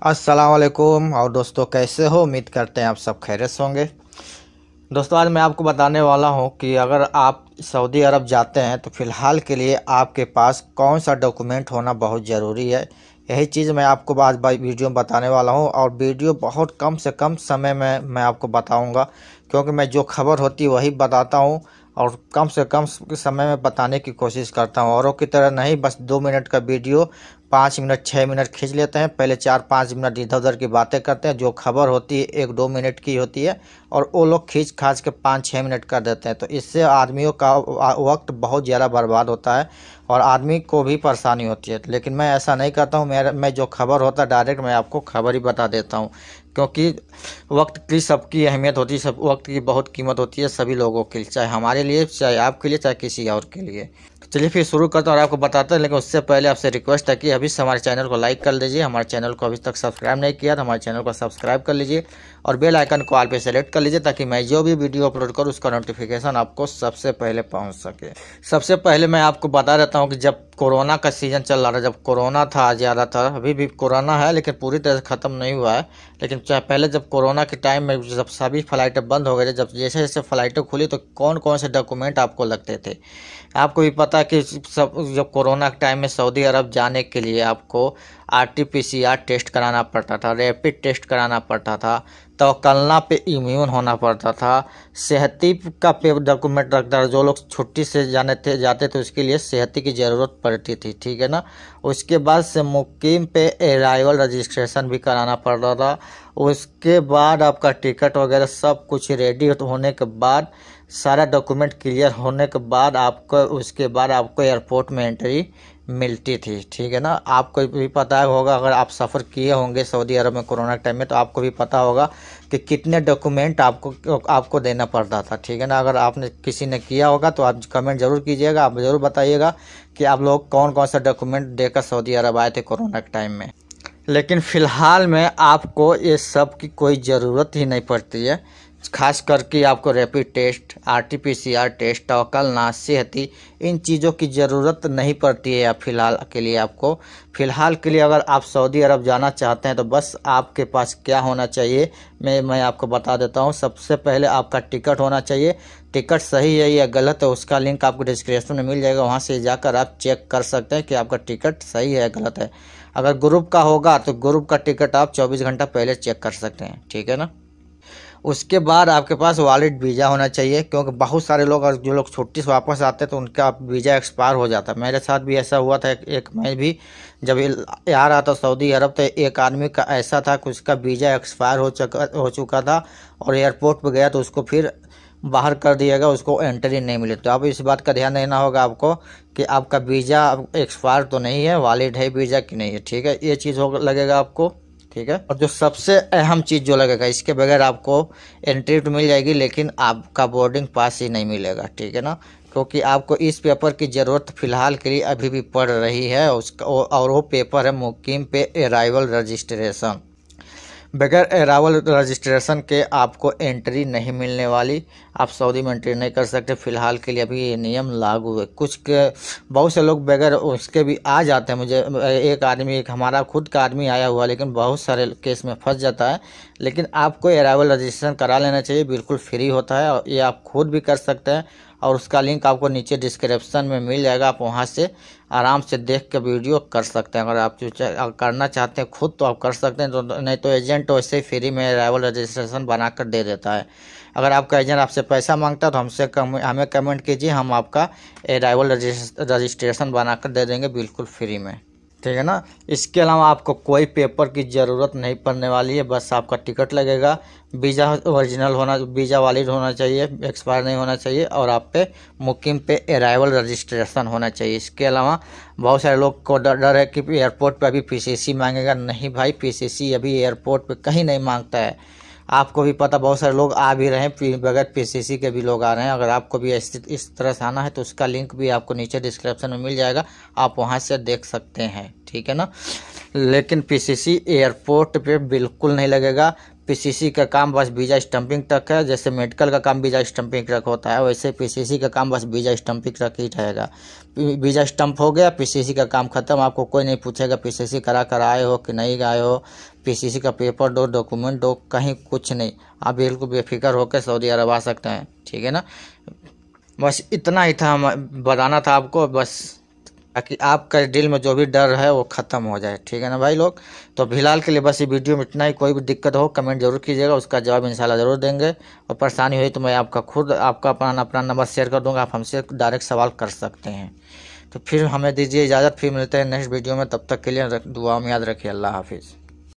अस्सलाम वालेकुम। और दोस्तों, कैसे हो? उम्मीद करते हैं आप सब खैरियत से होंगे। दोस्तों, आज मैं आपको बताने वाला हूं कि अगर आप सऊदी अरब जाते हैं तो फ़िलहाल के लिए आपके पास कौन सा डॉक्यूमेंट होना बहुत ज़रूरी है। यही चीज़ मैं आपको आज वीडियो में बताने वाला हूं, और वीडियो बहुत कम से कम समय में मैं आपको बताऊंगा, क्योंकि मैं जो खबर होती है वही बताता हूं और कम से कम समय में बताने की कोशिश करता हूं। औरों की तरह नहीं बस 2 मिनट का वीडियो 5 मिनट 6 मिनट खींच लेते हैं, पहले 4-5 मिनट इधर उधर की बातें करते हैं। जो खबर होती है 1-2 मिनट की होती है और वो लोग खींच खाच के 5-6 मिनट कर देते हैं। तो इससे आदमियों का वक्त बहुत ज़्यादा बर्बाद होता है और आदमी को भी परेशानी होती है। लेकिन मैं ऐसा नहीं करता हूँ। मैं जो खबर होता है डायरेक्ट मैं आपको खबर ही बता देता हूँ, क्योंकि वक्त की सबकी अहमियत होती है। सब वक्त की बहुत कीमत होती है सभी लोगों के लिए, चाहे हमारे लिए, चाहे आपके लिए, चाहे किसी और के लिए। चलिए फिर शुरू करता हूँ और आपको बताते हैं। लेकिन उससे पहले आपसे रिक्वेस्ट है कि अभी से हमारे चैनल को लाइक कर लीजिए। हमारे चैनल को अभी तक सब्सक्राइब नहीं किया तो हमारे चैनल को सब्सक्राइब कर लीजिए और बेल आइकन को ऑल पे सेलेक्ट कर लीजिए, ताकि मैं जो भी वीडियो अपलोड करूँ उसका नोटिफिकेशन आपको सबसे पहले पहुँच सके। सबसे पहले मैं आपको बता देता हूँ कि जब कोरोना का सीज़न चल रहा था, जब कोरोना था ज़्यादातर, अभी भी कोरोना है लेकिन पूरी तरह से ख़त्म नहीं हुआ है। लेकिन चाहे पहले जब कोरोना के टाइम में जब सभी फ़्लाइटें बंद हो गई थी, जब जैसे जैसे फ़्लाइटें खुली तो कौन कौन से डॉक्यूमेंट आपको लगते थे। आपको भी पता कि सब जब कोरोना के टाइम में सऊदी अरब जाने के लिए आपको RT-PCR टेस्ट कराना पड़ता था, रैपिड टेस्ट कराना पड़ता था, तवक्लना पे इम्यून होना पड़ता था, सेहती का डॉक्यूमेंट रखता था। जो लोग छुट्टी से जाते थे उसके लिए सेहती की ज़रूरत पड़ती थी, ठीक है ना। उसके बाद से मुकीम पे अराइवल रजिस्ट्रेशन भी कराना पड़ रहा था। उसके बाद आपका टिकट वगैरह सब कुछ रेडी होने के बाद, सारा डॉक्यूमेंट क्लियर होने के बाद उसके बाद आपको एयरपोर्ट में एंट्री मिलती थी, ठीक है ना। आपको भी पता होगा, अगर आप सफ़र किए होंगे सऊदी अरब में कोरोना के टाइम में, तो आपको भी पता होगा कि कितने डॉक्यूमेंट आपको देना पड़ता था, ठीक है ना। अगर आपने किसी ने किया होगा तो आप कमेंट ज़रूर कीजिएगा, आप ज़रूर बताइएगा कि आप लोग कौन कौन सा डॉक्यूमेंट देकर सऊदी अरब आए थे कोरोना के टाइम में। लेकिन फ़िलहाल में आपको ये सब की कोई ज़रूरत ही नहीं पड़ती है। खास करके आपको रैपिड टेस्ट, RT-PCR टेस्ट, तवक्लना, सेहती, इन चीज़ों की ज़रूरत नहीं पड़ती है फ़िलहाल के लिए आपको। फ़िलहाल के लिए अगर आप सऊदी अरब जाना चाहते हैं तो बस आपके पास क्या होना चाहिए मैं आपको बता देता हूँ। सबसे पहले आपका टिकट होना चाहिए। टिकट सही है या गलत है उसका लिंक आपको डिस्क्रिप्शन में मिल जाएगा, वहाँ से जाकर आप चेक कर सकते हैं कि आपका टिकट सही है या गलत है। अगर ग्रुप का होगा तो ग्रुप का टिकट आप 24 घंटा पहले चेक कर सकते हैं, ठीक है ना। उसके बाद आपके पास वैलिड वीज़ा होना चाहिए, क्योंकि बहुत सारे लोग और जो लोग छुट्टी से वापस आते हैं तो उनका वीज़ा एक्सपायर हो जाता है। मेरे साथ भी ऐसा हुआ था। मैं भी जब आ रहा था सऊदी अरब तो एक आदमी का ऐसा था कि उसका वीज़ा एक्सपायर हो चुका था और एयरपोर्ट पर गया तो उसको फिर बाहर कर दिया गया, उसको एंट्री नहीं मिली। तो अब इस बात का ध्यान देना होगा आपको कि आपका वीज़ा एक्सपायर तो नहीं है, वैलिड है वीज़ा कि नहीं है, ठीक है। ये चीज़ लगेगा आपको, ठीक है। और जो सबसे अहम चीज़ जो लगेगा, इसके बगैर आपको एंट्री तो मिल जाएगी लेकिन आपका बोर्डिंग पास ही नहीं मिलेगा, ठीक है ना। क्योंकि आपको इस पेपर की ज़रूरत फ़िलहाल के लिए अभी भी पड़ रही है उसका, और वो पेपर है मुकीम पे अराइवल रजिस्ट्रेशन। बगैर अराइवल रजिस्ट्रेशन के आपको एंट्री नहीं मिलने वाली। आप सऊदी में एंट्री नहीं कर सकते फ़िलहाल के लिए, अभी ये नियम लागू है। बहुत से लोग बगैर उसके भी आ जाते हैं। मुझे एक हमारा खुद का आदमी आया हुआ, लेकिन बहुत सारे केस में फंस जाता है। लेकिन आपको अराइवल रजिस्ट्रेशन करा लेना चाहिए, बिल्कुल फ्री होता है और ये आप खुद भी कर सकते हैं। और उसका लिंक आपको नीचे डिस्क्रिप्शन में मिल जाएगा, आप वहाँ से आराम से देख के वीडियो कर सकते हैं। अगर आप करना चाहते हैं खुद तो आप कर सकते हैं, तो नहीं तो एजेंट वैसे ही फ्री में अराइवल रजिस्ट्रेशन बना कर दे देता है। अगर आपका एजेंट आपसे पैसा मांगता है तो हमें कमेंट कीजिए, हम आपका अराइवल रजिस्ट्रेशन बना कर दे देंगे बिल्कुल फ्री में, ठीक है ना। इसके अलावा आपको कोई पेपर की ज़रूरत नहीं पड़ने वाली है, बस आपका टिकट लगेगा। वीज़ा ओरिजिनल होना, वीज़ा वैलिड होना चाहिए, एक्सपायर नहीं होना चाहिए, और आप पे मुकीम पे अराइवल रजिस्ट्रेशन होना चाहिए। इसके अलावा बहुत सारे लोग को डर है कि एयरपोर्ट पे अभी PCC मांगेगा। नहीं भाई, PCC अभी एयरपोर्ट पे कहीं नहीं मांगता है। आपको भी पता, बहुत सारे लोग आ भी रहे हैं, बगैर PCC के भी लोग आ रहे हैं। अगर आपको भी इस तरह से आना है तो उसका लिंक भी आपको नीचे डिस्क्रिप्शन में मिल जाएगा, आप वहां से देख सकते हैं, ठीक है ना। लेकिन PCC एयरपोर्ट पे बिल्कुल नहीं लगेगा। पीसीसी का काम बस वीज़ा स्टंपिंग तक है। जैसे मेडिकल का काम वीज़ा स्टंपिंग तक होता है, वैसे पीसीसी का काम बस वीज़ा स्टंपिंग तक ही रहेगा। वीज़ा स्टंप हो गया, पीसीसी का काम खत्म। आपको कोई नहीं पूछेगा पीसीसी करा कर आए हो कि नहीं आए हो, पीसीसी का पेपर दो, डॉक्यूमेंट दो, कहीं कुछ नहीं। आप बिल्कुल बेफिक्र होकर सऊदी अरब आ सकते हैं, ठीक है ना। बस इतना ही था, बताना था आपको, बस ताकि आपका दिल में जो भी डर है वो ख़त्म हो जाए, ठीक है ना भाई लोग। तो फिलहाल के लिए बस ये वीडियो में इतना ही। कोई भी दिक्कत हो कमेंट जरूर कीजिएगा, उसका जवाब इंशाल्लाह ज़रूर देंगे। और परेशानी हुई तो मैं आपका अपना नंबर शेयर कर दूंगा, आप हमसे डायरेक्ट सवाल कर सकते हैं। तो फिर हमें दीजिए इजाज़त, फिर मिलते हैं नेक्स्ट वीडियो में। तब तक के लिए दुआ में याद रखिए। अल्लाह हाफिज़।